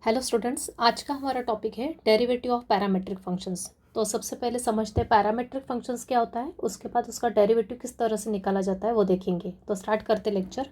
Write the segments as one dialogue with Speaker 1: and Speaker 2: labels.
Speaker 1: Hello students, आज का हमारा टॉपिक है डेरिवेटिव ऑफ पैरामेट्रिक फंक्शंस। तो सबसे पहले समझते हैं पैरामेट्रिक फंक्शंस क्या होता है, उसके बाद उसका डेरिवेटिव किस तरह से निकाला जाता है वो देखेंगे। तो स्टार्ट करते lecture.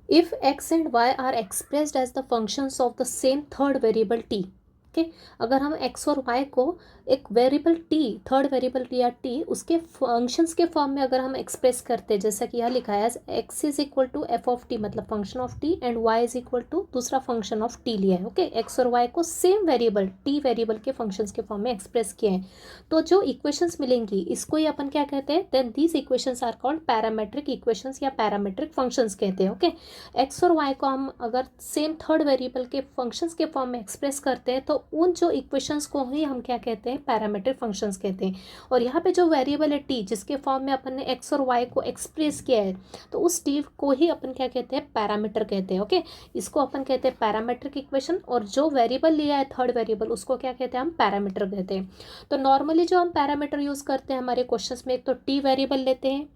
Speaker 1: If X and Y are expressed as the functions of the same third variable T. Okay, अगर हम एक्स और वाई को एक वेरिएबल टी, थर्ड वेरिएबल या टी, उसके फंक्शंस के फॉर्म में अगर हम एक्सप्रेस करते हैं, जैसा कि यहाँ लिखा है x is equal to f of T मतलब function of T, and Y is equal to दूसरा फंक्शन ऑफ टी लिया है। ओके, एक्स और वाई को सेम वेरिएबल टी वेरिएबल के फंक्शंस के फॉर्म में एक्सप्रेस किए हैं, तो जो इक्वेशंस मिलेंगी इसको ही अपन क्या कहते हैं, then these equations are called parametric equations या पैरामेट्रिक फंक्शंस कहते हैं। ओके, एक्स और वाई को हम अगर सेम थर्ड वेरिएबल के फंक्शंस के फॉर्म में एक्सप्रेस करते हैं तो उन जो इक्वेशंस को ही हम क्या कहते हैं, पैरामेट्रिक फंक्शंस कहते हैं। और यहाँ पे जो वेरिएबल है टी, जिसके फॉर्म में अपन ने एक्स और वाई को एक्सप्रेस किया है, तो उस टी को ही अपन क्या कहते हैं, पैरामीटर कहते हैं। ओके, इसको अपन कहते हैं पैरामेट्रिक इक्वेशन, और जो वेरिएबल लिया है थर्ड वेरिएबल उसको क्या कहते हैं, हम पैरामीटर कहते हैं। तो नॉर्मली जो हम पैरामीटर यूज़ करते हैं हमारे क्वेश्चंस में, एक तो टी वेरिएबल लेते हैं,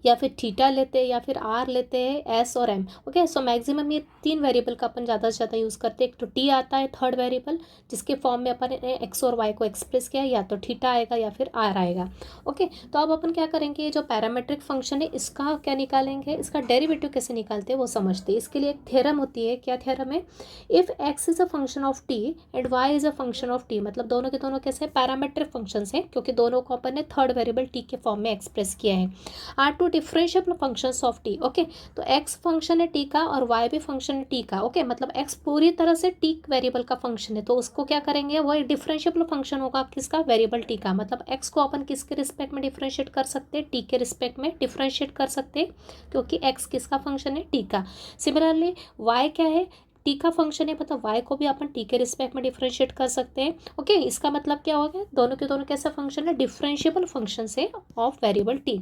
Speaker 1: या फिर थीटा लेते हैं, या फिर आर लेते हैं, एस और एम। ओके, सो मैक्सिमम ये तीन वेरिएबल का अपन ज़्यादा से ज़्यादा यूज़ करते हैं। एक तो टी आता है थर्ड वेरिएबल, जिसके फॉर्म में अपन ने एक्स और वाई को एक्सप्रेस किया है, या तो थीटा आएगा या फिर आर आएगा। ओके, तो अब अपन क्या करेंगे, ये जो पैरामेट्रिक फंक्शन है इसका क्या निकालेंगे, इसका डेरिवेटिव कैसे निकालते हैं वो समझते हैं। इसके लिए एक थ्योरम होती है, क्या थ्योरम है, if X is a function of T and Y is a function of T, मतलब दोनों के दोनों कैसे पैरामेट्रिक फंक्शंस हैं, क्योंकि दोनों को अपन ने थर्ड वेरिएबल टी के फॉर्म में एक्सप्रेस किया है, are two differential functions of T. Okay, तो एक्स फंक्शन है टी का और वाई भी फंक्शन है टी का। ओके, मतलब एक्स पूरी तरह से टी वेरिएबल का फंक्शन है, तो उसको क्या करेंगे, वो एक डिफरेंशियल फंक्शन होगा किसका, वेरिएबल टी का। मतलब एक्स को अपन किसके रिस्पेक्ट में डिफरेंशिएट कर सकते हैं, टी के रिस्पेक्ट में डिफरेंशिएट कर सकते हैं, क्योंकि एक्स किसका फंक्शन है, टी का। सिमिलरली वाई क्या है, टी का फंक्शन है, मतलब वाई को भी अपन टी के रिस्पेक्ट में डिफरेंशिएट कर सकते हैं। ओके, इसका मतलब क्या हो गया, दोनों के दोनों कैसा फंक्शन है, डिफरेंशिएबल फंक्शन से of variable t.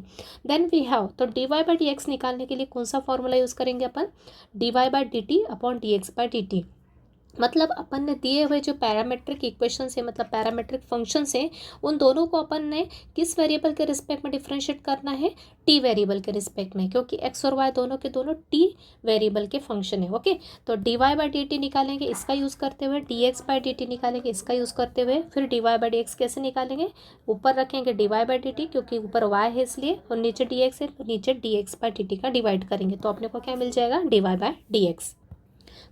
Speaker 1: Then we have, तो D Y by D x निकालने के लिए कौन सा फॉर्मूला यूज़ करेंगे अपन, d Y by D T upon D x by D t. मतलब अपन ने दिए हुए जो पैरामेट्रिक इक्वेशंस है, मतलब पैरामेट्रिक फंक्शंस हैं, उन दोनों को अपन ने किस वेरिएबल के रिस्पेक्ट में डिफरेंशिएट करना है, टी वेरिएबल के रिस्पेक्ट में, क्योंकि एक्स और वाई दोनों के दोनों टी वेरिएबल के फंक्शन है। ओके, तो D Y by D T निकालेंगे इसका यूज़ करते हुए, D x by D T निकालेंगे इसका यूज़ करते हुए, फिर D Y by D X कैसे निकालेंगे, ऊपर रखेंगे D Y by D T, क्योंकि ऊपर वाई है इसलिए, और नीचे डी एक्स है तो नीचे D x by D T का डिवाइड करेंगे, तो अपने को क्या मिल जाएगा, D Y by D X.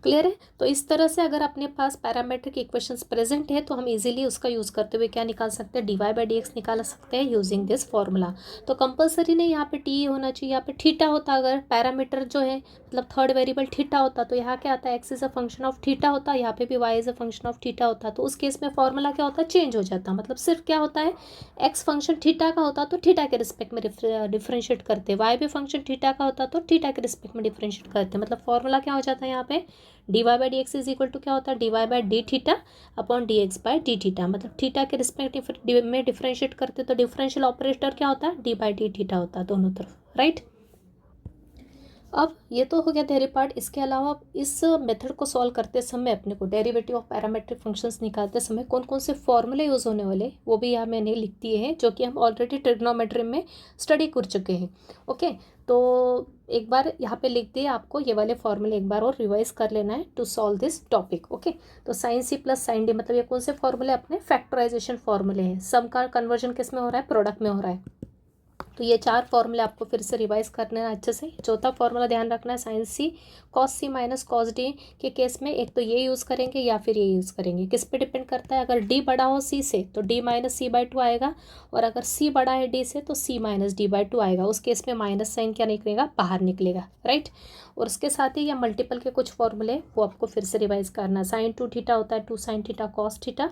Speaker 1: Clear है। तो इस तरह से अगर अपने पास पैरामेट्रिक इक्वेशंस प्रेजेंट है तो हम इजीली उसका यूज़ करते हुए क्या निकाल सकते हैं, D Y by D X निकाल सकते हैं यूजिंग दिस फॉर्मूला। तो कंपलसरी नहीं यहाँ पे टी होना चाहिए, यहाँ पे थीटा होता, अगर पैरामीटर जो है मतलब थर्ड वेरिएबल थीटा होता तो यहाँ क्या आता है, x is a function of theta होता, यहाँ पे भी Y is a function of theta होता, तो उस केस में फॉर्मूला क्या होता है, चेंज हो जाता। मतलब सिर्फ क्या होता है, एक्स फंक्शन थीटा का होता तो थीटा के रिस्पेक्ट में डिफरेंशिएट करते, वाई भी फंक्शन थीटा का होता तो थीटा के रिस्पेक्ट में डिफरेंशिएट करते। मतलब फॉर्मूला क्या हो जाता है यहाँ पे, D Y by D X is equal to क्या होता है, D Y by D theta upon D x by D theta. मतलब थीटा के रिस्पेक्ट में डिफरेंशिएट करते तो डिफरेंशियल ऑपरेटर क्या होता है, डी बाई डी थीटा होता है दोनों तरफ, राइट। अब ये तो हो गया थ्योरी पार्ट। इसके अलावा इस मेथड को सॉल्व करते समय अपने को डेरिवेटिव ऑफ पैरामेट्रिक फंक्शंस निकालते समय कौन कौन से फॉर्मूले यूज़ होने वाले वो भी यहाँ मैंने लिख दिए हैं, जो कि हम ऑलरेडी ट्रिग्नोमेट्री में स्टडी कर चुके हैं। ओके, तो एक बार यहाँ पे लिख दिए, आपको ये वाले फॉर्मूले एक बार और रिवाइज कर लेना है to solve this topic. Okay, तो sine c plus sine d, मतलब ये कौन से फॉर्मूले, अपने फैक्टराइजेशन फॉर्मूले हैं। सम का कन्वर्जन किस में हो रहा है, प्रोडक्ट में हो रहा है। तो ये चार फॉर्मूले आपको फिर से रिवाइज करने हैं अच्छे से। चौथा फॉर्मूला ध्यान रखना है, साइन सी cos c minus cos D के केस में एक तो ये यूज़ करेंगे या फिर ये यूज़ करेंगे। किस पे डिपेंड करता है, अगर डी बड़ा हो सी से तो D minus C by two आएगा, और अगर सी बड़ा है डी से तो C minus D by two आएगा। उस केस में माइनस साइन क्या निकलेगा, बाहर निकलेगा, राइट। और उसके साथ ही या मल्टीपल के कुछ फॉर्मूले वो आपको फिर से रिवाइज करना है। साइन टू थीटा होता है two sine theta cos theta,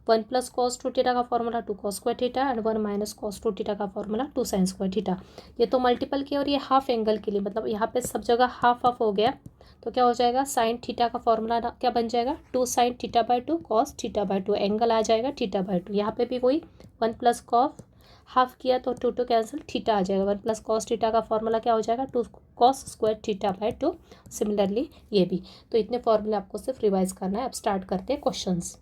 Speaker 1: one plus cos two theta का formula two cos square theta, and one minus cos two theta का formula two sine square theta. ये तो मल्टीपल के, और ये हाफ एंगल के लिए, मतलब यहाँ पे सब जगह हाफ हाफ हो गया, तो क्या हो जाएगा, साइन थीटा का फॉर्मूला क्या बन जाएगा, two sine theta by two cos theta by two, angle आ जाएगा थीटा बाई टू। यहाँ पे भी वही वन प्लस कॉस हाफ किया तो टू टू कैंसिल, थीटा आ जाएगा, वन प्लस कॉस थीटा का फॉर्मूला क्या हो जाएगा, two cos square theta by two. Similarly ये भी, तो इतने फॉर्मूले आपको सिर्फ रिवाइज करना है। अब स्टार्ट करते हैं क्वेश्चंस।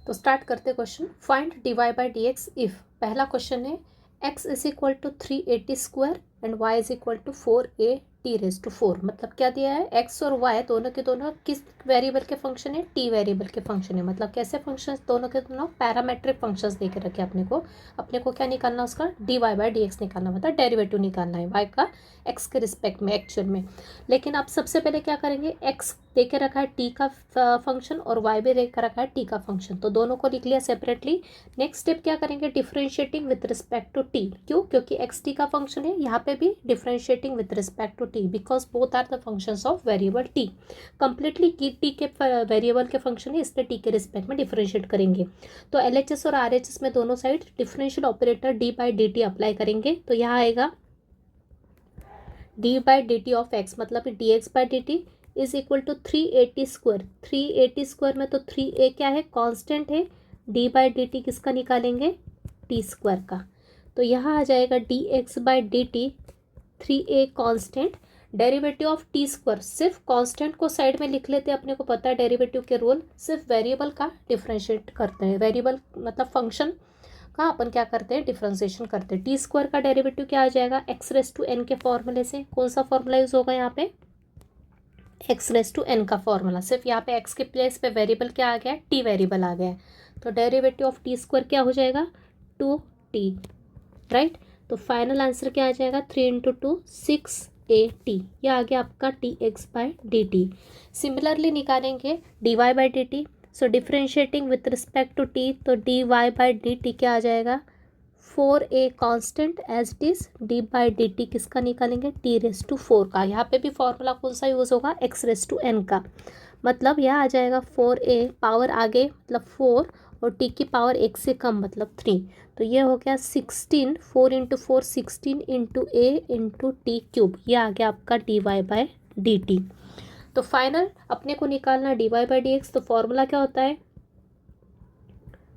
Speaker 1: तो स्टार्ट करते question, find D Y by D X if. पहला क्वेश्चन है, x is equal to 380 square and Y is equal to 480 t⁴, मतलब क्या दिया है, x और y दोनों के दोनों किस वेरिएबल के फंक्शन है, t वेरिएबल के फंक्शन है। मतलब कैसे फंक्शंस, दोनों के दोनों पैरामेट्रिक फंक्शंस दे के रखे अपने को क्या निकालना, उसका dy/dx निकालना, मतलब डेरिवेटिव निकालना है y का x के रिस्पेक्ट में एक्चुअल में। लेकिन आप सबसे पहले क्या करेंगे, x दे के रखा है t का फंक्शन और y भी दे के रखा है t का फंक्शन, तो दोनों को लिख लिया सेपरेटली। नेक्स्ट स्टेप क्या करेंगे, differentiating with respect to t। क्यों, क्योंकि x t का फंक्शन है, यहाँ पे भी differentiating with respect to t because both are the functions of variable t। Completely t के वेरिएबल के फंक्शन है, इसलिए t के रिस्पेक्ट में डिफरेंशिएट करेंगे। तो LHS और RHS में दोनों side differential operator d/dt apply करेंगे, तो यहाँ आएगा d/dt ऑफ x, मतलब dx/dt is equal to 380 square में तो 3a क्या है, कांस्टेंट है, d/dt किसका निकालेंगे, t² का, तो यहाँ आ जाएगा dx/dt 3a constant, derivative of t², सिर्फ कांस्टेंट को साइड में लिख लेते हैं, अपने को पता है डेरिवेटिव के रूल, सिर्फ वेरिएबल का डिफरेंशिएट करते हैं, वेरिएबल मतलब फंक्शन का अपन क्या करते हैं, डिफरेंशिएशन करते हैं। t² का डेरिवेटिव क्या आ जाएगा, x⁴n के फॉर्मूले से, कौन सा फॉर्मूला यूज होगा यहाँ पे, x⁴n का फॉर्मूला, सिर्फ यहाँ पे x के प्लेस पे वेरिएबल क्या आ गया है, t वेरिएबल आ गया है, तो डेरिवेटिव ऑफ t² क्या हो जाएगा, 2t, राइट। तो फाइनल आंसर क्या आ जाएगा, 3 × 2 6at, यह आ गया आपका dx/dt। सिमिलरली निकालेंगे dy/dt, so differentiating with respect to t, तो dy/dt क्या आ जाएगा, 4a constant as it is, d/dt किसका निकालेंगे, t⁴ का, यहाँ पे भी फॉर्मूला कौन सा यूज़ होगा, x⁴n का, मतलब यह आ जाएगा 4a पावर आगे मतलब 4 और t की पावर 1 से कम मतलब 3, तो ये हो गया 16, 4 × 4 16 × a × t³, यह आ गया आपका dy/dt। तो फाइनल अपने को निकालना dy/dx, तो फॉर्मूला क्या होता है,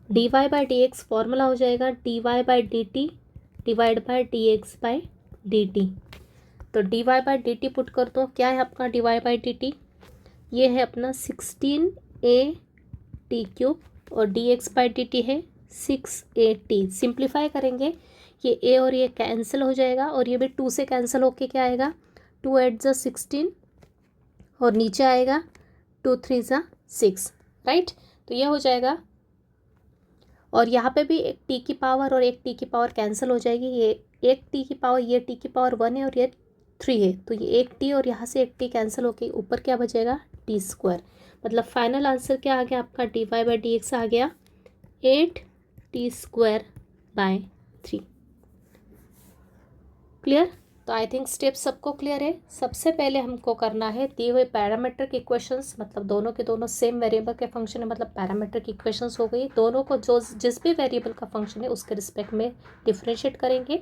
Speaker 1: dy/dx फॉर्मूला हो जाएगा dy/dt /dx/dt। तो dy/dt पुट कर दो, क्या है अपना dy/dt, ये है अपना 16at³ और dx/dt है 6at। सिंप्लीफाई करेंगे, ये a और ये कैंसिल हो जाएगा और ये भी 2 से कैंसिल होके क्या आएगा, 2 8 × 16 और नीचे आएगा 2 3 × 6, राइट। तो ये हो जाएगा, और यहाँ पे भी एक t की पावर और एक t की पावर कैंसिल हो जाएगी, ये एक t की पावर, ये t की पावर 1 है और ये 3 है, तो ये एक t और यहाँ से एक t कैंसिल होके ऊपर क्या बचेगा, t², मतलब फाइनल आंसर क्या आ गया आपका, dy/dx आ गया 8t²/3। क्लियर, तो आई थिंक स्टेप सबको क्लियर है। सबसे पहले हमको करना है दिए हुए पैरामीट्रिक इक्वेशंस, मतलब दोनों के दोनों सेम वेरिएबल के फंक्शन है, मतलब पैरामीट्रिक इक्वेशंस हो गई, दोनों को जो जिस भी वेरिएबल का फंक्शन है उसके रिस्पेक्ट में डिफरेंशिएट करेंगे,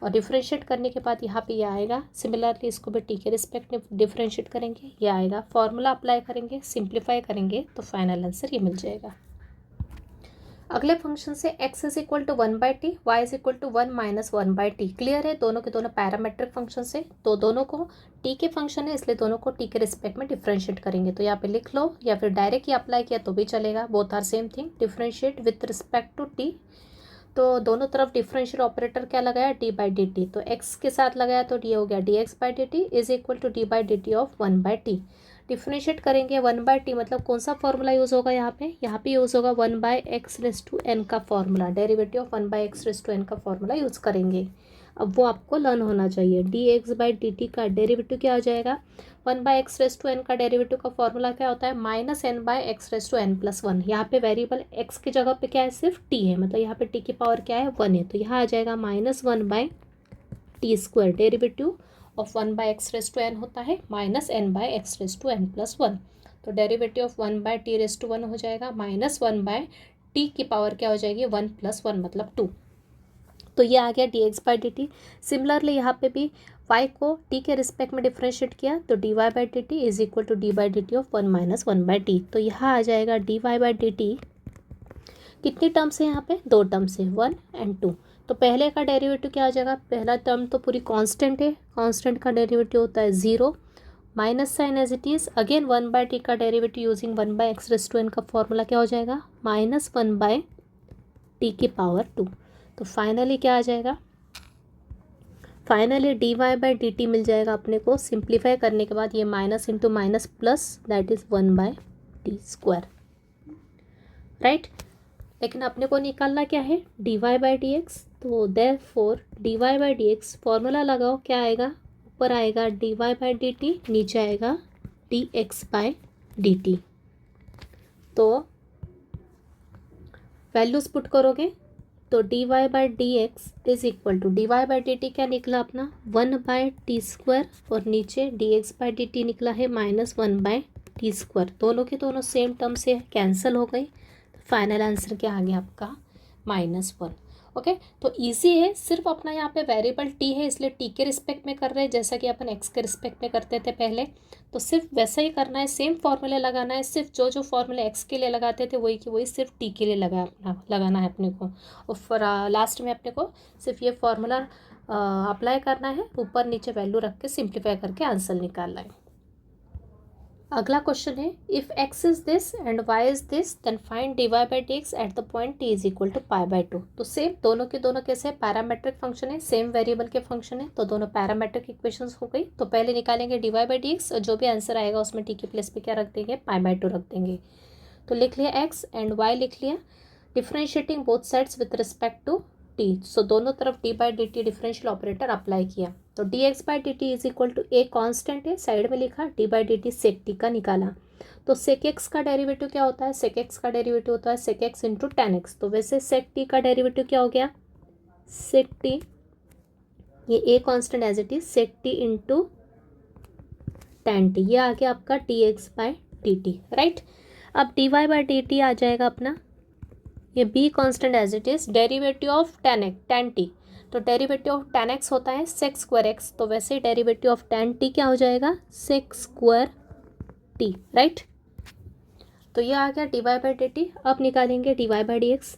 Speaker 1: और डिफरेंशिएट करने के बाद यहाँ पे ये आएगा, सिमिलरली इसको भी टी के रिस्पेक्ट में डिफरेंशिएट करेंगे, ये आएगा, फॉर्मूला अप्लाई करेंगे, सिंप्लीफाई करेंगे, तो फाइनल आंसर ये मिल जाएगा। अगले फंक्शन से x is equal to 1/t, y is equal to 1 - 1/t। Clear है, दोनों के दोनों पैरामेट्रिक फंक्शन से, तो दोनों को t के फंक्शन है इसलिए दोनों को t के रिस्पेक्ट में डिफरेंशिएट करेंगे, तो यहाँ पे लिख लो या फिर डायरेक्ट ही अप्लाई किया तो भी चलेगा, both are same thing, differentiate with respect to t, तो दोनों तरफ डिफरेंशियल ऑपरेटर क्या लगाया, d/dt, तो x के साथ लगाया तो ये हो गया dx/dt is equal to d/dt of 1/t। Differentiate करेंगे 1/t, मतलब कौन सा फॉर्मूला यूज़ होगा यहाँ पे यूज़ होगा 1/x⁴n का फॉर्मूला, डेरिवेटिव ऑफ 1/x⁴n का फॉर्मूला यूज़ करेंगे। अब वो आपको लर्न होना चाहिए, dx/dt का डेरिवेटिव क्या आ जाएगा, 1/x⁴n का डेरिवेटिव का फॉर्मूला क्या होता है, -n/x⁴n+1। यहाँ पे वेरिएबल x की जगह पे क्या है, सिर्फ t है, मतलब यहाँ पे t की पावर क्या है, 1 है, तो यहाँ आ जाएगा -1/t², डेरिवेटिव ऑफ 1/x⁴n होता है -n/x⁴n+1, तो डेरिवेटिव ऑफ 1/t⁴1 हो जाएगा -1/t की पावर क्या हो जाएगी, 1 + 1 मतलब 2, तो ये आ गया dx/dt। सिमिलरली यहाँ पे भी y को t के रिस्पेक्ट में डिफरेंशिएट किया तो dy/dt is equal to d/dt of 1 - 1/t, तो यहाँ आ जाएगा dy/dt, कितनी टर्म्स है यहाँ पे, 2 टर्म्स है, 1 और 2, तो पहले का डेरिवेटिव क्या आ जाएगा, पहला टर्म तो पूरी कांस्टेंट है, कांस्टेंट का डेरिवेटिव होता है 0, minus sign as it is, again 1/t का डेरिवेटिव यूजिंग 1/x⁴n का फॉर्मूला क्या हो जाएगा, -1/t की पावर 2, तो फाइनली क्या आ जाएगा, finally D Y by D t मिल जाएगा अपने को। सिंप्लीफाई करने के बाद ये minus into minus plus, that is 1/t², right. लेकिन अपने को निकालना क्या है, D Y by D x. तो therefore D Y by D x formula लगाओ, क्या आएगा, ऊपर आएगा d Y by D t, नीचे आएगा D x by D T. तो वैल्यूज पुट करोगे तो D Y by D X is equal to D Y by D T क्या निकला अपना 1/t², और नीचे D x by D T निकला है -1/t²। दोनों के दोनों सेम टर्म से कैंसिल हो गई। फाइनल आंसर क्या आ गया आपका -1। ओके, तो इजी है। सिर्फ अपना यहाँ पे वेरिएबल टी है इसलिए टी के रिस्पेक्ट में कर रहे हैं, जैसा कि अपन एक्स के रिस्पेक्ट में करते थे पहले। तो सिर्फ वैसा ही करना है, सेम फॉर्मूले लगाना है। सिर्फ जो जो फॉर्मूले एक्स के लिए लगाते थे वही की वही सिर्फ टी के लिए लगाना है अपने को। और फिर लास्ट में अपने को सिर्फ ये फॉर्मूला अप्लाई करना है, ऊपर नीचे वैल्यू रख के सिंप्लीफाई करके आंसर निकालना है। अगला क्वेश्चन है, if x is this and y is this then find dy by dx at the point t is equal to π/2। तो सेम दोनों के दोनों कैसे है, पैरामेट्रिक फंक्शन है, सेम वेरिएबल के फंक्शन है, तो दोनों पैरामेट्रिक इक्वेशंस हो गई। तो पहले निकालेंगे dy बाई dx और जो भी आंसर आएगा उसमें t के प्लेस पे क्या रख देंगे, π/2 रख देंगे। तो लिख लिया x एंड y लिख लिया, differentiating both sides with respect to t। So दोनों तरफ D by D T differential operator apply किया। तो D x by D T is equal to a constant है, साइड में लिखा, D by D T sec T का निकाला। तो सेक एक्स का डेरिवेटिव क्या होता है, सेक एक्स का डेरिवेटिव होता है sec X into tan X. तो वैसे सेक टी का डेरिवेटिव क्या हो गया, सेक टी, ये a constant as it is, sec t into tan t, ये आ गया आपका d x by D t, right. अब d Y by D t आ जाएगा अपना, ये b constant as it is, derivative of tan t. तो डेरिवेटिव ऑफ टेन एक्स होता है सेक स्क्वायर एक्स, तो वैसे डेरिवेटिव ऑफ टेन टी क्या हो जाएगा, सेक स्क्वायर टी, राइट। तो ये आ गया D Y by D T. अब निकालेंगे D Y by D X.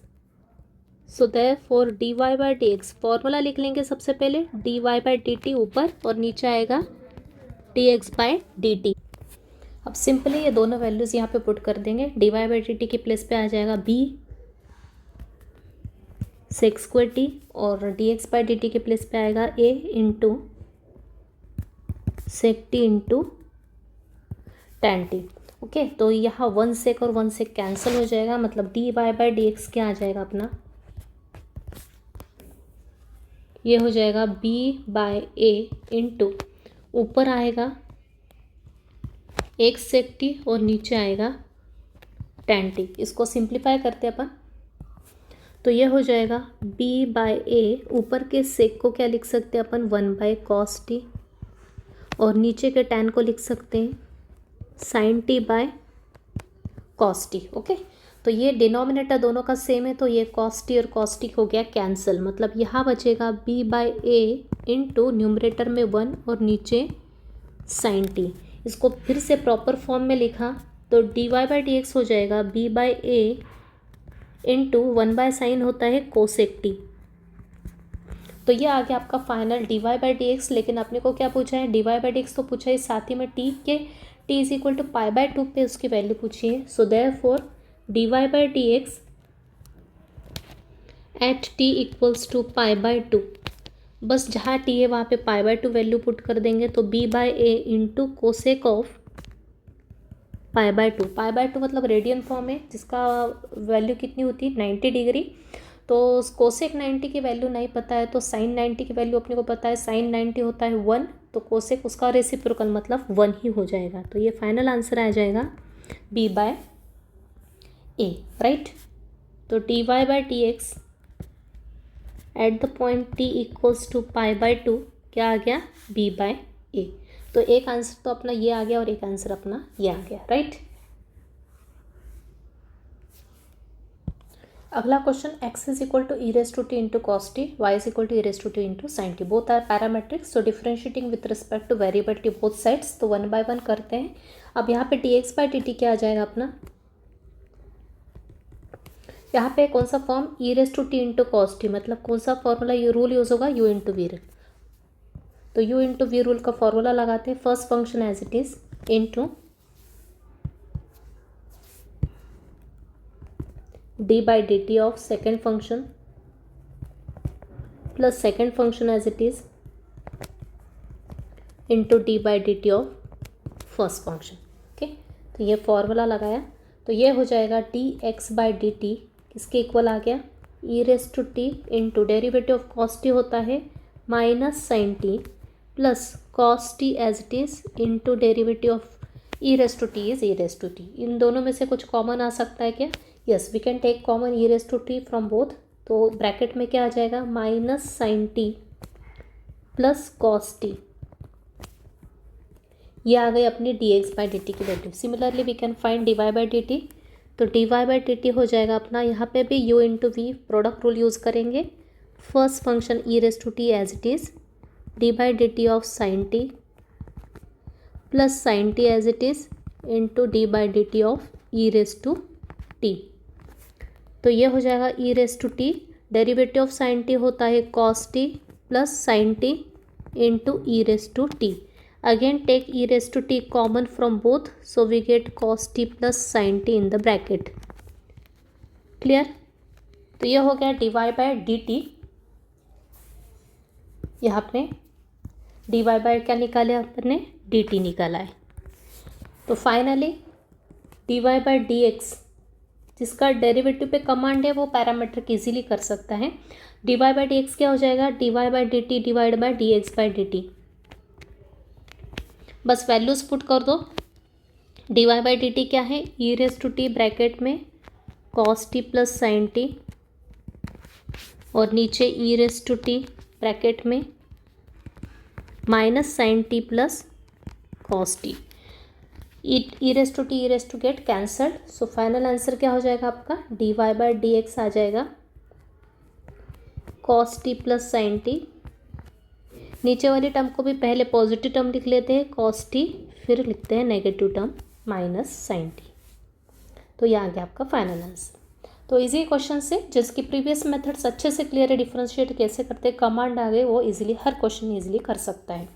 Speaker 1: So therefore D Y by D x formula लिख लेंगे सबसे पहले, D Y by D T ऊपर और नीचे आएगा D x by D T. अब सिंपली ये दोनों वैल्यूज़ यहाँ पे पुट कर देंगे। D Y by D T की प्लेस पे आ जाएगा बी सेक स्क्वायर टी, और D x by D t के प्लेस पे आएगा a into sec t into tan t. Okay, तो यहाँ 1 सेक और 1 सेक कैंसिल हो जाएगा, मतलब D Y by D x क्या आ जाएगा अपना, ये हो जाएगा बी बाय ए इंटू ऊपर आएगा एक सेक टी और नीचे आएगा टेन टी। इसको सिंप्लीफाई करते हैं अपन, तो ये हो जाएगा b बाय ए, ऊपर के सेक को क्या लिख सकते हैं अपन, 1/cos t, और नीचे के tan को लिख सकते हैं sin t by cos t। Okay, तो ये डिनोमिनेटर दोनों का सेम है, तो ये cos t और cos t हो गया कैंसिल, मतलब यहाँ बचेगा b bye A into numerator में 1 और नीचे sin t। इसको फिर से प्रॉपर फॉर्म में लिखा तो D Y by D x हो जाएगा b bye A into 1/sin होता है कोसेक टी। तो ये आ गया आपका final D Y by D X. लेकिन अपने को क्या पूछा है, D Y by D x तो पूछा है, साथ ही में टी के टी इज इक्वल टू π/2 पे उसकी वैल्यू पूछी है। So therefore D Y by D x at t equals to π/2, बस जहाँ टी है वहाँ पे π/2 वैल्यू पुट कर देंगे। तो B by A into cosec of π/2 मतलब रेडियन फॉर्म है, जिसका वैल्यू कितनी होती है 90 डिग्री। तो कोसेक 90 की वैल्यू नहीं पता है, तो साइन 90 की वैल्यू अपने को पता है, साइन 90 होता है 1, तो कोसेक उसका रेसिप्रोकल मतलब 1 ही हो जाएगा। तो ये फाइनल आंसर आ जाएगा बी बाय ए, राइट। तो D Y by D x at the point T equals to π/2 क्या आ गया, बी बाय ए। तो एक आंसर तो अपना ये आ गया और एक आंसर अपना ये आ गया, राइट। अगला question, x is equal to E raise to T into cos T, Y is equal to E raise to T into sine T, both are parametrics. So differentiating with respect to variable T both sides, तो 1 by 1 करते हैं। अब यहाँ पे D x by D T क्या आ जाएगा अपना, यहाँ पे कौन सा form, E raise to T into cos T, मतलब कौन सा फॉर्मूला ये रूल यूज होगा, यू इंटू वी रूल। तो यू इंटू वी रूल का फॉर्मूला लगाते हैं, first function as it is into D by D T of second function plus second function as it is into D by D T of first function. Okay, तो ये formula लगाया तो ये हो जाएगा D x by D T किसके equal आ गया, E raise to T into derivative of cos T होता है minus sine T plus cos T as it is into derivative of E raise to T is E raise to T. इन दोनों में से कुछ common आ सकता है क्या, yes we can take common E raise to T from both. तो ब्रैकेट में क्या आ जाएगा, minus sine T plus cos T, ये आ गई अपनी D x by D T की value. Similarly we can find D Y by D T, तो D Y by D T हो जाएगा अपना, यहाँ पे भी u into V product rule use करेंगे। First function E raise to T as it is D by D T of sine T plus sine T as it is into D by D T of E raise to T. तो ये हो जाएगा E raise to T, derivative of sine T होता है cos T plus sine T into E raise to T. Again take e raised to t common from both, so we get cos t plus sin t in the bracket. Clear? तो ये हो गया dy by dt। यहाँ पे dy by क्या निकाले आपने, dt निकाला है। तो फाइनली dy by dx जिसका डेरिवेटिव पे कमांड है वो पैरामीट्रिक इजीली कर सकता है। dy by dx क्या हो जाएगा, dy by dt divide by dx by dt। बस वैल्यूज पुट कर दो। D Y by D T क्या है, E raise to T bracket में cos T plus sine T और नीचे E raise to T bracket में minus sine T plus cos T. E raise to get cancelled, so final answer क्या हो जाएगा आपका, D Y by D X आ जाएगा cos T plus sine T. नीचे वाली टर्म को भी पहले पॉजिटिव टर्म लिख लेते हैं कॉस टी, फिर लिखते हैं negative term minus sine T. तो ये आ गया आपका फाइनल आंसर। तो इजी क्वेश्चन से जिसकी प्रीवियस मेथड्स अच्छे से क्लियर है, डिफरेंशिएट कैसे करते हैं, कमांड आ गए, वो इजीली हर क्वेश्चन इजीली कर सकता है।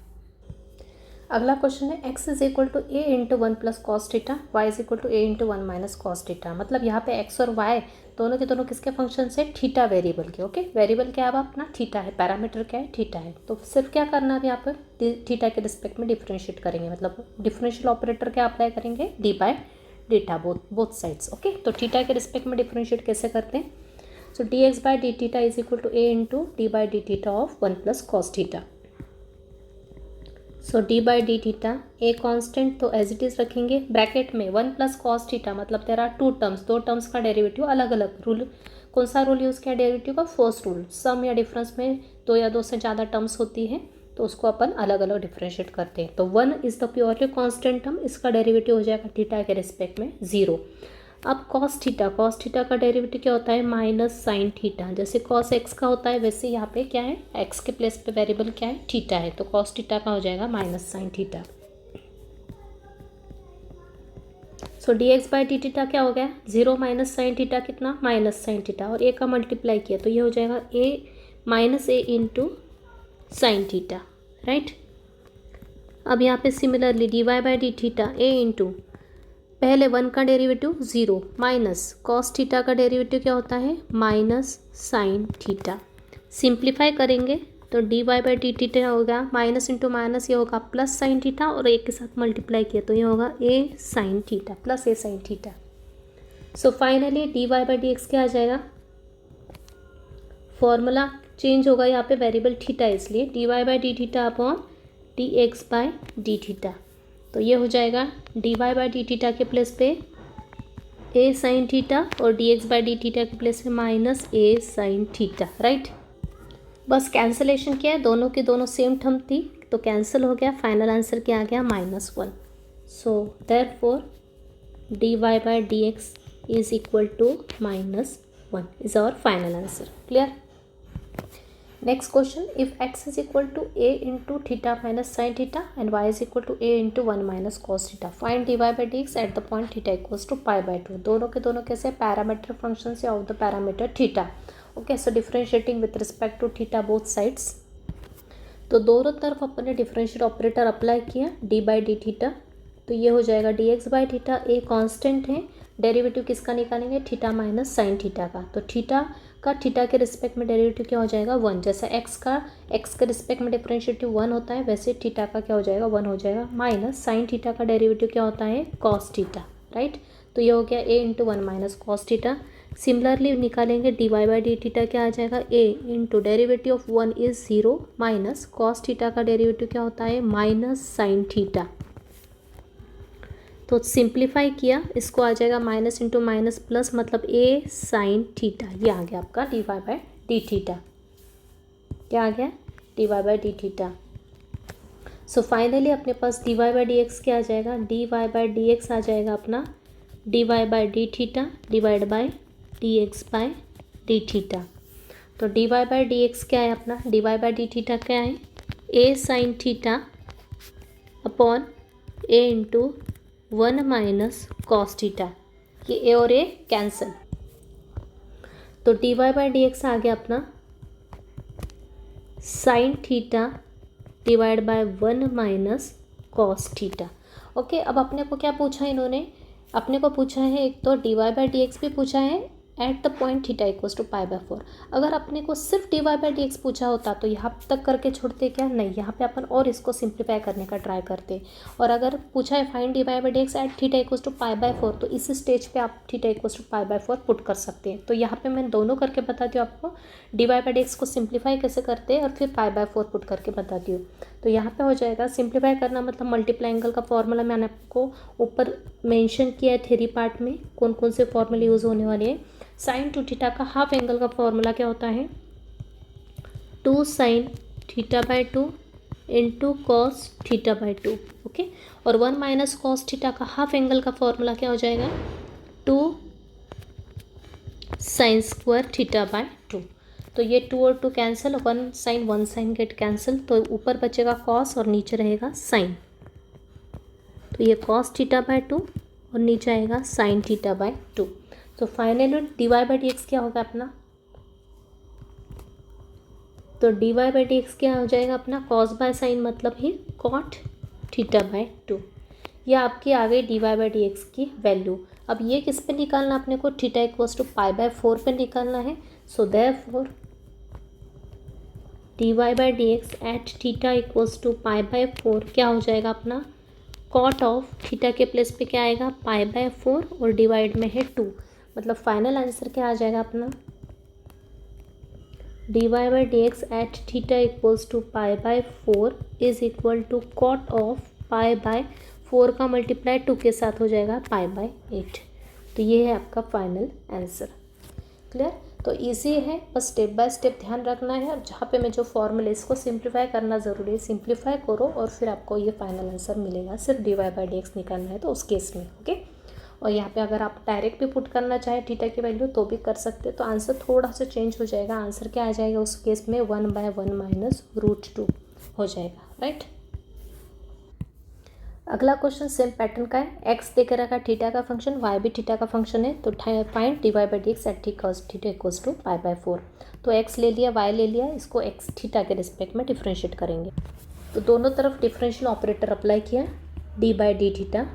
Speaker 1: अगला क्वेश्चन है x is equal to A into one plus cos theta, Y is equal to A into one minus cos theta. मतलब यहाँ पे x और y दोनों के दोनों किसके फंक्शन है, थीटा वेरिएबल के। ओके, वेरिएबल क्या है अब अपना, थीटा है, पैरामीटर क्या है, थीटा है। तो सिर्फ क्या करना है यहाँ पर, थीटा के रिस्पेक्ट में डिफरेंशिएट करेंगे, मतलब डिफरेंशियल ऑपरेटर क्या अप्लाई करेंगे, D by D theta both sides. Okay, तो थीटा के रिस्पेक्ट में डिफरेंशिएट कैसे करते हैं, so D x by D theta is equal to A into D by D theta of one plus cos theta. So D by D theta A constant तो as it is रखेंगे, bracket में one plus cos theta, मतलब there are two terms, दो terms का derivative अलग अलग। Rule कौन सा रूल यूज़ किया डेरिवेटिव का, फर्स्ट रूल। सम या डिफरेंस में दो या दो से ज़्यादा टर्म्स होती हैं तो उसको अपन अलग अलग डिफ्रेंशिएट करते हैं। तो one is the purely constant term, इसका डेरिवेटिव हो जाएगा थीटा के रिस्पेक्ट में 0। अब कॉस थीटा का डेरिवेटिव क्या होता है, माइनस साइन थीटा। जैसे कॉस एक्स का होता है वैसे यहाँ पे क्या है, एक्स के प्लेस पे वेरिएबल क्या है, थीटा है, तो कॉस थीटा का हो जाएगा minus sine theta. So D x by D theta क्या हो गया, 0 माइनस साइन थीटा कितना, माइनस साइन थीटा, और ए का मल्टीप्लाई किया तो ये हो जाएगा A minus A into sine theta, right. अब यहाँ पे similarly D Y by D theta A into पहले वन का डेरिवेटिव 0 माइनस कॉस थीटा का डेरिवेटिव क्या होता है, माइनस साइन थीटा। सिंप्लीफाई करेंगे तो D Y by D theta होगा माइनस इंटू माइनस, ये होगा प्लस साइन थीटा, और एक के साथ मल्टीप्लाई किया तो ये होगा A sine theta plus A sine theta. So finally D Y by D x क्या आ जाएगा, फॉर्मूला चेंज होगा यहाँ पे वेरिएबल थीटा, इसलिए D Y by D theta upon D x by D theta. तो ये हो जाएगा D Y by D theta के प्लेस पे ए साइन थीटा और D x by D theta के प्लेस पे minus A sine theta, right. बस कैंसलेशन किया है, दोनों के दोनों सेम टर्म थी तो कैंसिल हो गया, फाइनल आंसर क्या आ गया, -1। So therefore D Y by D X is equal to -1 is our final answer. Clear. Next question, if x is equal to a into theta minus sin theta and y is equal to a into 1 minus cos theta, find dy by dx at the point theta equals to pi by 2। दोनों के दोनों कैसे, parameter function से of the parameter theta. Okay, so differentiating with respect to theta both sides. तो दोनों तरफ अपन ने डिफरेंशिएट ऑपरेटर अप्लाई किया डी बाई डी थीटा, तो ये हो जाएगा D x by theta, A constant है, डेरिवेटिव किसका निकालेंगे, थीटा माइनस साइन थीटा का। तो थीटा का थीटा के रिस्पेक्ट में डेरिवेटिव क्या हो जाएगा, 1। जैसा एक्स के रिस्पेक्ट में डिफरेंशिएटिव 1 होता है, वैसे थीटा का क्या हो जाएगा, 1 हो जाएगा। माइनस साइन थीटा का डेरिवेटिव क्या होता है, कॉस थीटा, राइट। तो ये हो गया a into 1 minus cos theta. Similarly निकालेंगे dy बाई डी थीटा, क्या आ जाएगा, a into derivative of 1 is 0 minus cos theta का डेरिवेटिव क्या होता है, माइनस साइन थीटा। तो सिंप्लीफाई किया, इसको आ जाएगा माइनस इंटू माइनस प्लस, मतलब a साइन थीटा। ये आ गया आपका dy बाई डी थीटा। क्या आ गया, dy by D theta. So finally अपने पास dy बाई डी एक्स क्या आ जाएगा, dy बाई डी एक्स आ जाएगा अपना dy by D theta divide by D x by D theta. तो dy बाई डी एक्स क्या है अपना, dy बाई डी थीटा क्या है, a sine theta upon a into 1 minus cos theta. ये a और a कैंसिल, तो dy by D X आ गया अपना sine theta divide by 1 minus cos theta. Okay, अब अपने को क्या पूछा है इन्होंने, अपने को पूछा है एक तो dy बाई डी एक्स भी पूछा है at the point theta equals to pi by 4। अगर अपने को सिर्फ dy बाई डी एक्स पूछा होता तो यहाँ तक करके छोड़ते, क्या नहीं, यहाँ पे अपन और इसको सिंप्लीफाई करने का ट्राई करते। और अगर पूछा है find dy by D x at theta equals to pi by 4, तो इस स्टेज पे आप theta equals to pi by 4 put कर सकते हैं। तो यहाँ पे मैं दोनों करके बताती हूँ आपको, dy बाई डी एक्स को सिंप्लीफाई कैसे करते हैं और फिर पाई बाय 4 पुट करके बताती हूँ। तो यहाँ पे हो जाएगा सिंप्लीफाई करना, मतलब मल्टीप्लाई एंगल का फॉर्मूला मैंने आपको ऊपर मेंशन किया है थ्योरी पार्ट में, कौन कौन से फॉर्मूले यूज़ होने वाले हैं। साइन टू थीटा का हाफ एंगल का फॉर्मूला क्या होता है, 2 sine theta by 2 into cos theta by 2। Okay, और 1 माइनस कॉस थीटा का हाफ एंगल का फॉर्मूला क्या हो जाएगा, 2 साइन स्क्वायर थीटा बाई 2। तो ये 2 और 2 कैंसिल, 1 साइन गेट कैंसिल, तो ऊपर बचेगा कॉस और नीचे रहेगा साइन। तो ये कॉस थीटा बाई 2 और नीचे आएगा साइन थीटा बाई 2। तो finally dy by D x क्या होगा अपना, तो dy बाई डी एक्स क्या हो जाएगा अपना, कॉस बाय साइन मतलब ही कॉट थीटा बाई 2। यह आपकी आ गई dy बाई डी एक्स की वैल्यू। अब ये किस पे निकालना अपने को, theta equals to pi by 4 पे निकालना है। So therefore dy by D x at theta equals to pi by 4 क्या हो जाएगा अपना, कॉट ऑफ थीटा के प्लेस पे क्या आएगा, पाई बाय 4 और डिवाइड में है 2, मतलब फाइनल आंसर क्या आ जाएगा अपना, dy by D x at theta equals to pi by 4 is equal to cot of pi by 4 का मल्टीप्लाई 2 के साथ हो जाएगा पाई बाय 8। तो ये है आपका फाइनल आंसर। क्लियर, तो इजी है, बस स्टेप बाय स्टेप ध्यान रखना है, और जहाँ पे मैं जो फॉर्मूले इसको सिंप्लीफाई करना ज़रूरी है, सिंप्लीफाई करो और फिर आपको ये फाइनल आंसर मिलेगा। सिर्फ dy बाई डी एक्स निकालना है तो उस केस में, ओके। और यहाँ पे अगर आप डायरेक्ट भी पुट करना चाहें थीटा की वैल्यू तो भी कर सकते हो, तो आंसर थोड़ा सा चेंज हो जाएगा। आंसर क्या आ जाएगा उस केस में, 1 बाय 1 माइनस √2 हो जाएगा, राइट। अगला क्वेश्चन सेम पैटर्न का है, एक्स दे कर रखा थीटा का फंक्शन, वाई भी थीटा का फंक्शन है, तो find dy by D x at theta equals to pi by 4। तो एक्स ले लिया, वाई ले लिया, इसको एक्स थीटा के रिस्पेक्ट में डिफ्रेंशिएट करेंगे। तो दोनों तरफ डिफरेंशियल ऑपरेटर अप्लाई किया, डी बाई डी थीटा,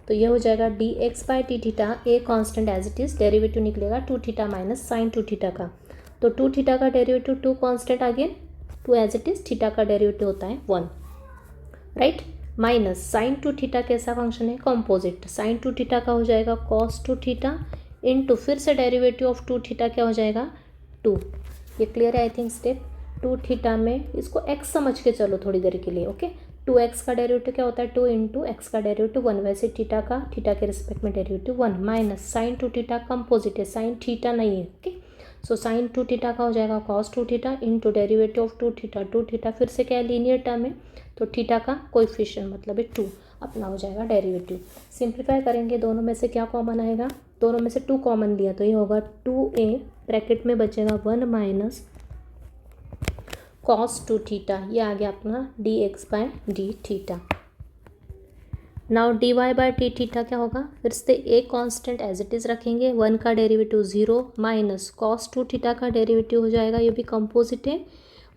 Speaker 1: तो ये हो जाएगा D x by D theta, A constant as it is, derivative निकलेगा 2 थीटा माइनस साइन 2 थीटा का। तो 2 थीटा का derivative 2 constant, again 2 as it is, theta का डेरिवेटिव होता है 1, राइट। माइनस साइन 2 थीटा कैसा फंक्शन है, कॉम्पोजिट, साइन 2 थीटा का हो जाएगा कॉस 2 थीटा इंटू फिर से डेरिवेटिव ऑफ 2 थीटा क्या हो जाएगा 2। ये क्लियर है आई थिंक स्टेप। 2 थीटा में इसको x समझ के चलो थोड़ी देर के लिए, ओके। 2x का डेरिवेटिव क्या होता है, 2 इंटू एक्स का डेरिवेटिव 1, वैसे थीटा के रिस्पेक्ट में derivative 1 minus sine 2 theta composite है, साइन थीटा नहीं है, ओके। सो साइन 2 थीटा का हो जाएगा cos 2 theta into derivative of 2 theta फिर से क्या है, लीनियर टर्म है, तो थीटा का कोएफिशिएंट मतलब है 2 अपना हो जाएगा डेरिवेटिव। सिंप्लीफाई करेंगे, दोनों में से क्या कॉमन आएगा, दोनों में से 2 कॉमन लिया तो ये होगा 2a ब्रैकेट में बचेगा 1 माइनस कॉस 2 थीटा, ये आ गया अपना d x by D theta. Now d y by t theta क्या होगा, फिर से a constant as it is रखेंगे, 1 का डेरिवेटिव 0 माइनस कॉस 2 थीटा का डेरिवेटिव हो जाएगा, ये भी कंपोजिट है,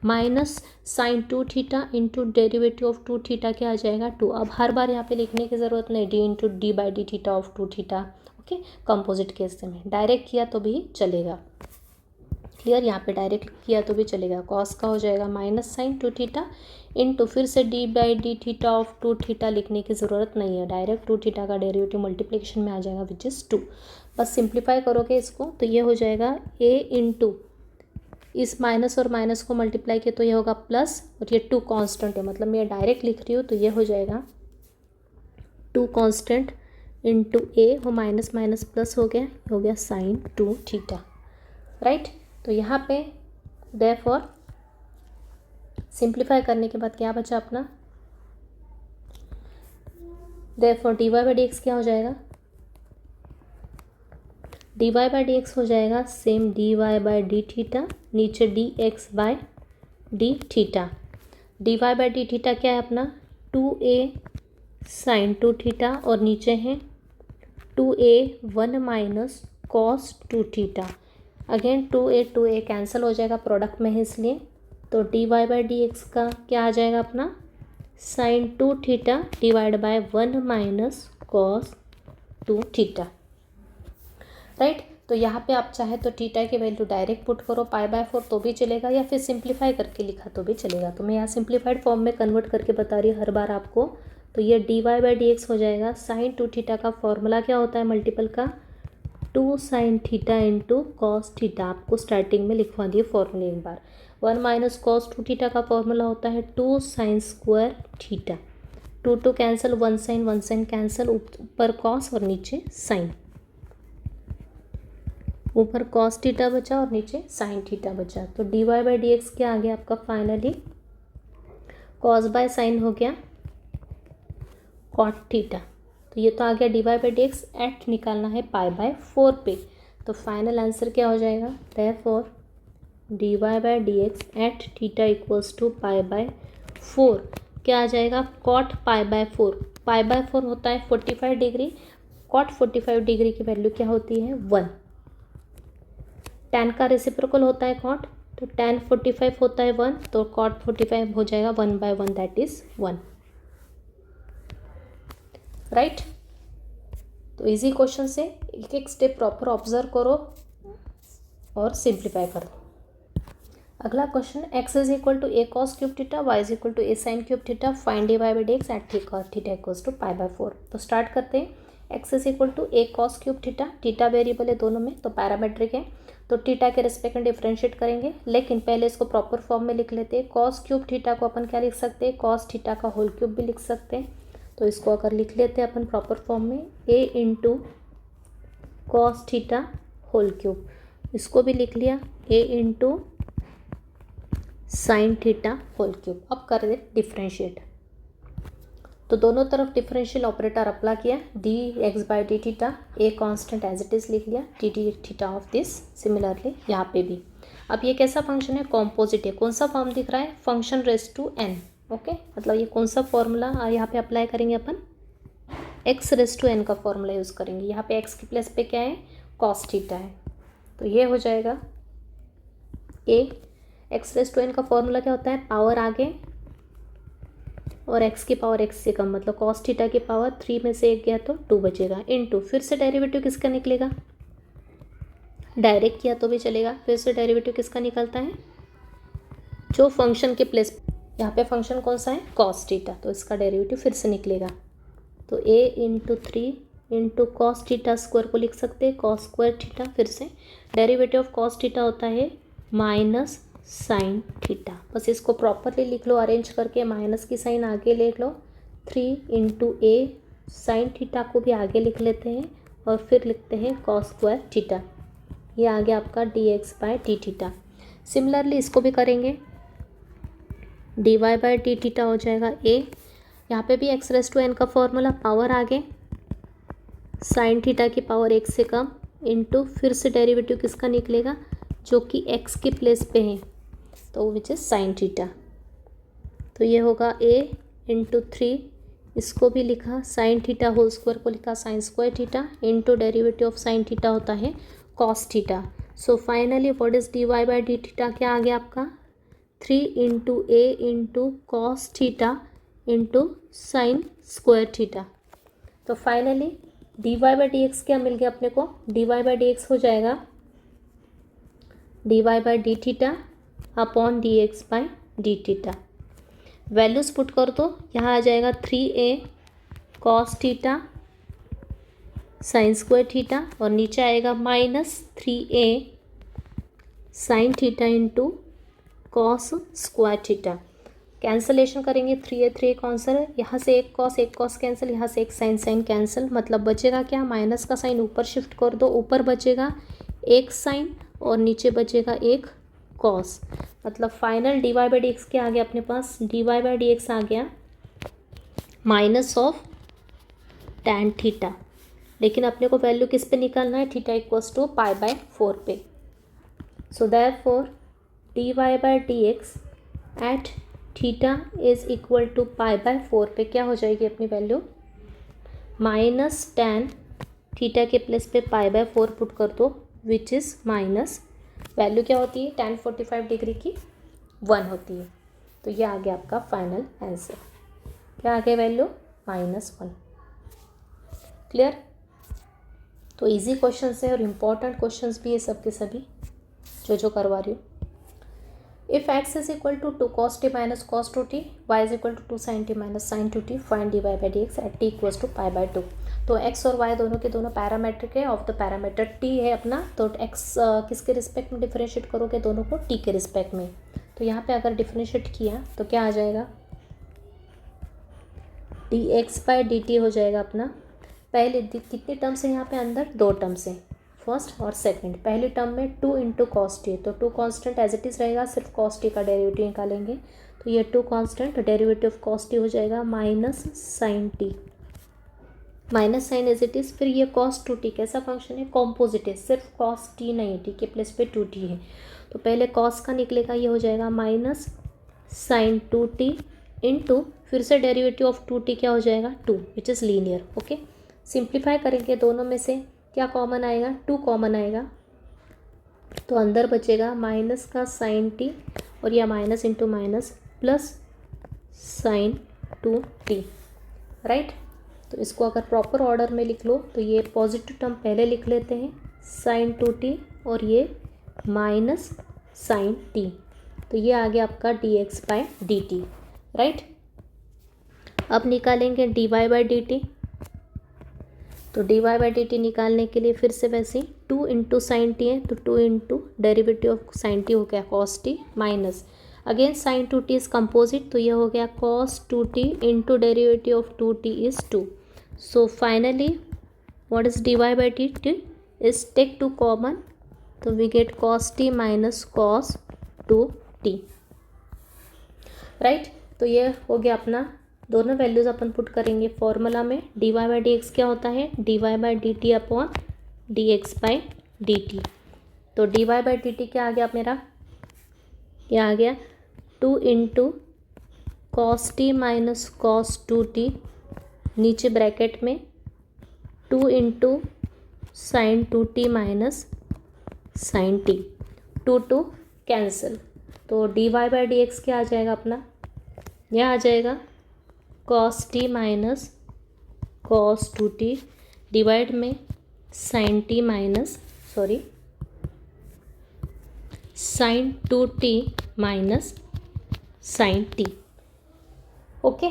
Speaker 1: minus sine 2 theta into derivative of 2 theta क्या आ जाएगा 2। अब हर बार यहाँ पे लिखने की ज़रूरत नहीं, D into D by D theta of 2 theta, okay, composite case में डायरेक्ट किया तो भी चलेगा। क्लियर, यहाँ पे डायरेक्ट किया तो भी चलेगा। कॉस का हो जाएगा माइनस साइन 2 थीटा इंटू फिर से D by D theta of 2 theta लिखने की ज़रूरत नहीं है, डायरेक्ट 2 थीटा का डेरिवेटिव मल्टीप्लिकेशन में आ जाएगा विच इज़ 2। बस सिंप्लीफाई करोगे इसको तो ये हो जाएगा ए इंटू इस माइनस और माइनस को मल्टीप्लाई किया तो ये होगा प्लस, और ये 2 कांस्टेंट है मतलब मैं डायरेक्ट लिख रही हूँ तो ये हो जाएगा 2 कांस्टेंट इंटू ए, वो माइनस माइनस प्लस हो गया साइन 2 थीटा, राइट। तो यहाँ पे देयरफॉर सिंप्लीफाई करने के बाद क्या बचा अपना, therefore D Y by D x क्या हो जाएगा, D Y by D x हो जाएगा same D Y by D theta, नीचे D x by D theta. D Y by D theta क्या है अपना 2a साइन 2 थीटा, और नीचे है 2a 1 minus cos 2 theta. Again 2a cancel हो जाएगा, प्रोडक्ट में है इसलिए, तो D Y by D x का क्या आ जाएगा अपना sine 2 theta divide by 1 minus cos 2 theta, right. तो यहाँ पे आप चाहे तो थीटा की वैल्यू डायरेक्ट पुट करो π/4 तो भी चलेगा, या फिर सिंप्लीफाई करके लिखा तो भी चलेगा। तो मैं यहाँ सिंप्लीफाइड फॉर्म में कन्वर्ट करके बता रही हूँ हर बार आपको। तो ये d Y by D x हो जाएगा साइन 2 थीटा का फॉर्मूला क्या होता है मल्टीपल का 2 sine theta into cos theta, आपको स्टार्टिंग में लिखवा दिए फॉर्मूले एक बार। 1 माइनस कॉस 2 थीटा का फॉर्मूला होता है 2 sine square theta, 2 cancel, 1 sine cancel, ऊपर कॉस और नीचे साइन, ऊपर कॉस थीटा बचा और नीचे साइन थीटा बचा। तो D Y by D x क्या आ गया आपका फाइनली कॉस बाय साइन हो गया कॉट थीटा। तो ये तो आ गया D Y by D x, at निकालना है π/4 पे। तो फाइनल आंसर क्या हो जाएगा, therefore D Y by D x at theta equals to π/4 क्या आ जाएगा कॉट π/4। π/4 होता है 45 डिग्री, कॉट 45 डिग्री की वैल्यू क्या होती है 1। tan का रेसिप्रोकल होता है कॉट, तो tan 45 होता है 1, तो कॉट 45 हो जाएगा 1/1 दैट इज 1, राइट। तो इजी क्वेश्चन से एक एक स्टेप प्रॉपर ऑब्जर्व करो और सिंप्लीफाई करो। अगला question x is equal to A cos cube theta, y is equal to A sine cube theta, find D Y by D x at theta equals to π/4। तो start करते हैं। x is equal to A cos cube theta, theta variable है दोनों में तो parametric है, तो theta के रिस्पेक्ट में डिफ्रेंशिएट करेंगे, लेकिन पहले इसको प्रॉपर फॉर्म में लिख लेते हैं। कॉस क्यूब थीटा को अपन क्या लिख सकते हैं, कॉस थीटा का होल क्यूब भी लिख सकते हैं। तो इसको अगर लिख लेते हैं अपन प्रॉपर फॉर्म में a into cos theta whole cube, इसको भी लिख लिया a into sine theta whole cube. अब कर दे डिफ्रेंशिएट, तो दोनों तरफ डिफरेंशियल ऑपरेटर अप्लाई किया, d x by D theta, A constant as it is लिख लिया, d d theta of this, similarly यहाँ पे भी। अब ये कैसा फंक्शन है, कॉम्पोजिट है, कौन सा फॉर्म दिख रहा है, function raise to n, okay. मतलब ये कौन सा फॉर्मूला यहाँ पे अप्लाई करेंगे अपन, एक्स रेस टू एन का फॉर्मूला यूज़ करेंगे। यहाँ पे एक्स की प्लेस पे क्या है, कॉस थीटा है, तो ये हो जाएगा ए, एक्स रेस टू एन का फॉर्मूला क्या होता है, पावर आगे और x की पावर x से कम, मतलब कॉस थीटा की पावर 3 में से 1 गया तो 2 बचेगा, इनटू फिर से डेरिवेटिव किसका निकलेगा, डायरेक्ट किया तो भी चलेगा, फिर से डेरिवेटिव किसका निकलता है, जो फंक्शन के प्लेस, यहाँ पे फंक्शन कौन सा है कॉस थीटा, तो इसका डेरिवेटिव फिर से निकलेगा। तो a into 3 into cos theta square को लिख सकते हैं कॉस स्क्वायर थीटा, फिर से डेरिवेटिव ऑफ कॉस थीटा होता है माइनस साइन थीटा। बस इसको प्रॉपरली लिख लो अरेंज करके, माइनस की साइन आगे ले लो, 3 इंटू ए साइन थीटा को भी आगे लिख लेते हैं और फिर लिखते हैं कॉस स्क्वायर थीटा, ये आ गया आपका d x by D theta. Similarly इसको भी करेंगे, d Y by D theta हो जाएगा ए, यहाँ पे भी एक्स रेस टू एन का फॉर्मूला, पावर आगे साइन थीटा की पावर 1 से कम, इंटू फिर से डेरिवेटिव किसका निकलेगा, जो कि एक्स की प्लेस पे है, तो विच इज़ साइन थीटा। तो ये होगा a इंटू 3, इसको भी लिखा साइन थीटा होल स्क्वायर को लिखा sine square theta, into derivative of sine theta होता है cos theta. So finally what is D Y by D theta, क्या आ गया आपका 3 into A into cos theta into sine square theta. तो finally D Y by D x क्या मिल गया अपने को, D Y by D x हो जाएगा D Y by D theta upon D x by D theta. Values put कर दो, यहाँ आ जाएगा 3a cos theta sine square theta और नीचे आएगा -3a sign theta into cos square theta. Cancellation करेंगे, 3a कौन है, यहाँ से एक कॉस कैंसिल, यहाँ से एक साइन कैंसिल, मतलब बचेगा क्या, माइनस का साइन ऊपर शिफ्ट कर दो, ऊपर बचेगा एक साइन और नीचे बचेगा एक कॉस, मतलब final D Y by D x क्या आ गया अपने पास, D Y by D X आ गया माइनस ऑफ टैन थीटा। लेकिन अपने को वैल्यू किस पे निकालना है, थीटा इक्वल्स टू π/4 पे। So therefore D Y by D x at theta is equal to π/4 पे क्या हो जाएगी अपनी वैल्यू, माइनस टैन थीटा के प्लेस पे π/4 पुट कर दो, विच इज़ माइनस वैल्यू क्या होती है, tan 45 डिग्री की 1 होती है। तो ये आ गया आपका फाइनल आंसर, क्या आ गया वैल्यू, -1। क्लियर। तो इजी क्वेश्चन है और इम्पॉर्टेंट क्वेश्चन भी है सब के सभी जो करवा रही हूँ। If x is equal to 2 cos t minus cos 2t, y is equal to 2 sin t minus sin 2t, find D Y by D x at t equals to π/2। तो x और y दोनों के दोनों parametric है, of the parameter t है अपना, तो x किसके रिस्पेक्ट में डिफरेंशिएट करोगे, दोनों को t के रिस्पेक्ट में। तो यहाँ पे अगर डिफरेंशिएट किया तो क्या आ जाएगा, dx/dt हो जाएगा अपना। पहले कितनी टर्म्स है यहाँ पे अंदर, 2 टर्म्स हैं, फर्स्ट और सेकंड। पहली टर्म में 2 इंटू कॉस टी, तो 2 कांस्टेंट एज इट इज़ रहेगा, सिर्फ कॉस टी का डेरिवेटिव निकालेंगे, तो ये 2 constant derivative of cos t हो जाएगा minus sine T, minus sign as it is. फिर ये कॉस 2t कैसा फंक्शन है, कॉम्पोजिट है, सिर्फ कॉस टी नहीं है, टी के प्लेस पे 2t है, तो पहले कॉस का निकलेगा, ये हो जाएगा माइनस साइन 2t इंटू फिर से डेरिवेटिव ऑफ 2t क्या हो जाएगा, 2, which is linear. Okay, simplify करेंगे, दोनों में से क्या कॉमन आएगा, 2 कॉमन आएगा, तो अंदर बचेगा माइनस का साइन टी और यह minus into minus plus sign 2t, right. तो इसको अगर प्रॉपर ऑर्डर में लिख लो तो ये पॉजिटिव टर्म पहले लिख लेते हैं, साइन 2t और ये माइनस साइन t, तो ये आ गया आपका dx/dt, राइट। अब निकालेंगे dy बाई डी टी, तो dy बाई डी टी निकालने के लिए फिर से वैसे ही 2 इंटू साइन टी है, तो 2 into derivative of sine T हो गया cos T minus again sine 2t is composite, तो ये हो गया cos 2t into derivative of 2t is 2। So finally what is dy by D T is take 2 common, तो we get cos T minus cos 2t, right. तो ये हो गया अपना, दोनों वैल्यूज़ अपन पुट करेंगे फॉर्मूला में। D Y by D x क्या होता है, D Y by D T upon D x by D T. तो D Y by D T क्या आ गया मेरा, क्या आ गया 2 into cos T minus cos 2t, नीचे ब्रैकेट में 2 into sine 2t minus sine t, 2 cancel, तो D Y by D x क्या आ जाएगा अपना, यह आ जाएगा cos T minus cos 2t divide में sine T minus sine 2t minus sine t। Okay,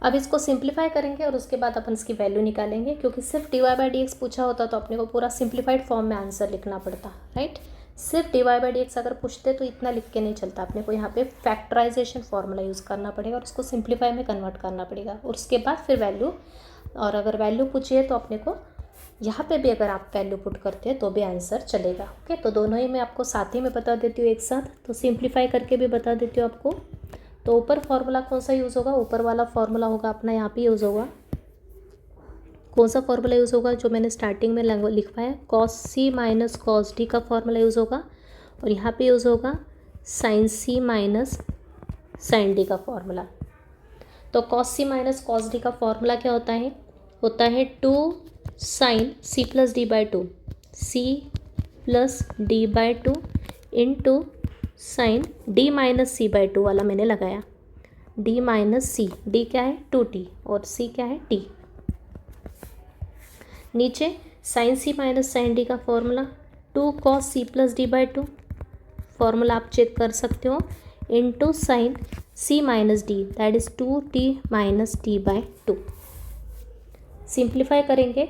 Speaker 1: अब इसको सिंप्लीफाई करेंगे और उसके बाद अपन इसकी वैल्यू निकालेंगे, क्योंकि सिर्फ d Y by D x पूछा होता तो अपने को पूरा सिंप्लीफाइड फॉर्म में आंसर लिखना पड़ता, राइट। सिर्फ d Y by D x अगर पूछते तो इतना लिख के नहीं चलता, अपने को यहाँ पे फैक्टराइजेशन फार्मूला यूज़ करना पड़ेगा और उसको सिंप्लीफाई में कन्वर्ट करना पड़ेगा, और उसके बाद फिर वैल्यू। और अगर वैल्यू पूछिए तो अपने को यहाँ पे भी अगर आप वैल्यू पुट करते हैं तो भी आंसर चलेगा। ओके, तो दोनों ही मैं आपको साथ ही में बता देती हूँ एक साथ, तो सिंप्लीफाई करके भी बता देती हूँ आपको। तो ऊपर फार्मूला कौन सा यूज़ होगा, ऊपर वाला फार्मूला होगा अपना, यहाँ पे यूज़ होगा। कौन सा फार्मूला यूज़ होगा, जो मैंने स्टार्टिंग में लिखवाया, cos c minus cos d का फार्मूला यूज़ होगा, और यहाँ पे यूज़ होगा साइन सी माइनस साइन डी का फार्मूला। तो cos c minus cos d का फार्मूला क्या होता है, 2 sine c plus D by 2, c plus D by 2 into sine d minus C by 2 वाला मैंने लगाया, डी माइनस सी, डी क्या है 2t और सी क्या है t, नीचे साइन सी माइनस साइन डी का formula 2 cos c plus D by 2, formula आप चेक कर सकते हो, into sine C minus D that is 2t minus D by 2। Simplify करेंगे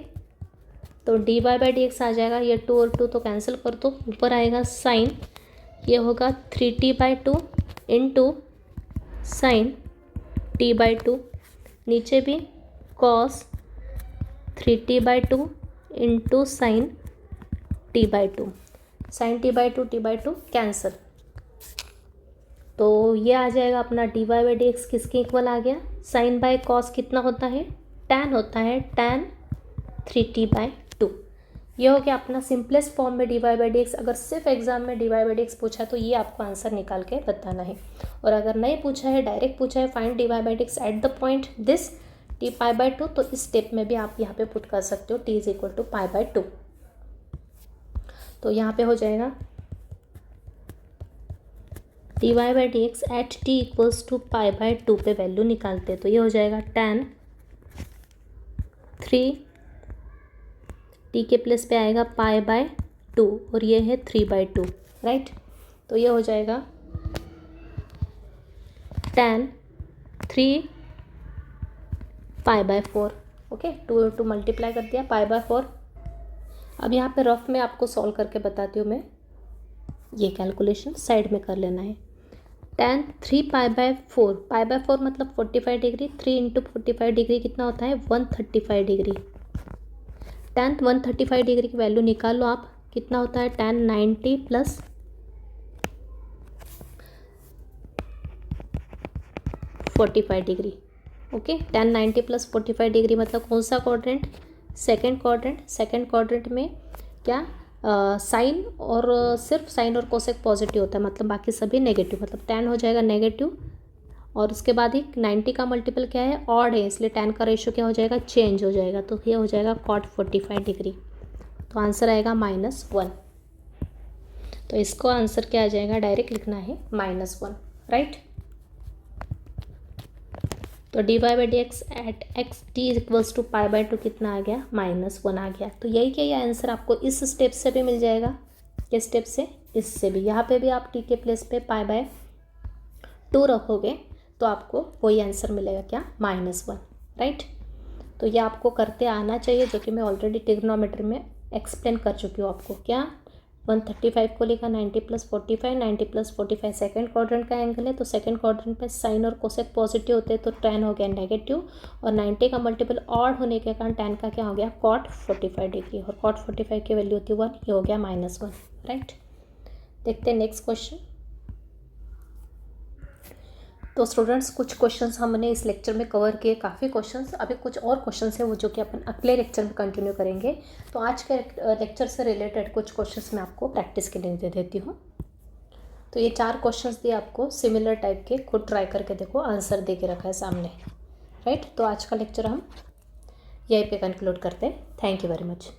Speaker 1: तो D Y by D X आ जाएगा, ये 2 और 2 तो कैंसिल कर दो, ऊपर आएगा साइन, ये होगा 3t by 2 into sine t by 2, नीचे भी cos 3t by 2 into sine t by 2, sine t by 2 cancel, तो ये आ जाएगा अपना d Y by D x किसके इक्वल आ गया, साइन बाई कॉस कितना होता है, टैन होता है, टैन 3t बाई 2। ये हो गया अपना सिंपलेस्ट फॉर्म में D Y by D x. अगर सिर्फ एग्जाम में D Y by D x पूछा तो ये आपको आंसर निकाल के बताना है, और अगर नहीं पूछा है, डायरेक्ट पूछा है find D Y by D x at the point this t pi by 2, तो इस स्टेप में भी आप यहाँ पे पुट कर सकते हो t is equal to pi by 2। तो यहाँ पे हो जाएगा D Y by D x at t equals to pi by 2 पे वैल्यू निकालते हैं, तो ये हो जाएगा टैन 3, टी के प्लेस पे आएगा पाई बाय 2 और ये है 3 बाई 2, राइट। तो ये हो जाएगा tan 3 pi by 4, okay, 2 multiply कर दिया पाई बाय 4। अब यहाँ पे रफ में आपको सॉल्व करके बताती हूँ मैं, ये कैलकुलेशन साइड में कर लेना है। Tan 3 pi by 4, pi by 4 मतलब 45 डिग्री, 3 इंटू 45 डिग्री कितना होता है 135 डिग्री। टैन 135 डिग्री की वैल्यू निकाल लो आप, कितना होता है tan 90 plus 45 degree, okay. Tan 90 plus 45 degree मतलब कौन सा quadrant, second quadrant. Second quadrant में क्या साइन और सिर्फ साइन और कोसेक पॉजिटिव होता है, मतलब बाकी सभी नेगेटिव, मतलब टैन हो जाएगा नेगेटिव, और उसके बाद ही 90 का मल्टीपल क्या है ऑड है, इसलिए टैन का रेशियो क्या हो जाएगा चेंज हो जाएगा, तो ये हो जाएगा कॉट 45 डिग्री। तो आंसर आएगा -1। तो इसको आंसर क्या आ जाएगा, डायरेक्ट लिखना है -1, राइट। तो D Y by D x at x t equals to pi by 2 कितना आ गया -1 आ गया। तो यही क्या, ये आंसर आपको इस स्टेप से भी मिल जाएगा, किस स्टेप से, इससे भी। यहाँ पे भी आप टी के प्लेस पे पाई बाय 2 रखोगे तो आपको वही आंसर मिलेगा, क्या -1, राइट। तो ये आपको करते आना चाहिए, जो कि मैं ऑलरेडी ट्रिग्नोमेट्री में एक्सप्लेन कर चुकी हूँ आपको। क्या 135 को लिखा 90 प्लस 45, 90 प्लस 45 सेकेंड क्वाड्रेंट का एंगल है, तो सेकेंड क्वाड्रेंट पे साइन और कोसेक पॉजिटिव होते हैं, तो टैन हो गया नेगेटिव, और 90 का मल्टीपल ऑड होने के कारण टैन का क्या हो गया कॉट 45 डिग्री, और कॉट 45 की वैल्यू होती है 1, ये हो गया -1, राइट। देखते हैं नेक्स्ट क्वेश्चन। तो स्टूडेंट्स कुछ क्वेश्चंस हमने इस लेक्चर में कवर किए, काफ़ी क्वेश्चंस, अभी कुछ और क्वेश्चंस है वो जो कि अपन अगले लेक्चर में कंटिन्यू करेंगे। तो आज के लेक्चर से रिलेटेड कुछ क्वेश्चंस मैं आपको प्रैक्टिस के लिए दे देती हूँ। तो ये 4 क्वेश्चंस दिए आपको सिमिलर टाइप के, खुद ट्राई करके देखो, आंसर दे के रखा है सामने, राइट। तो आज का लेक्चर हम यहीं पे कंक्लूड करते हैं। Thank you very much.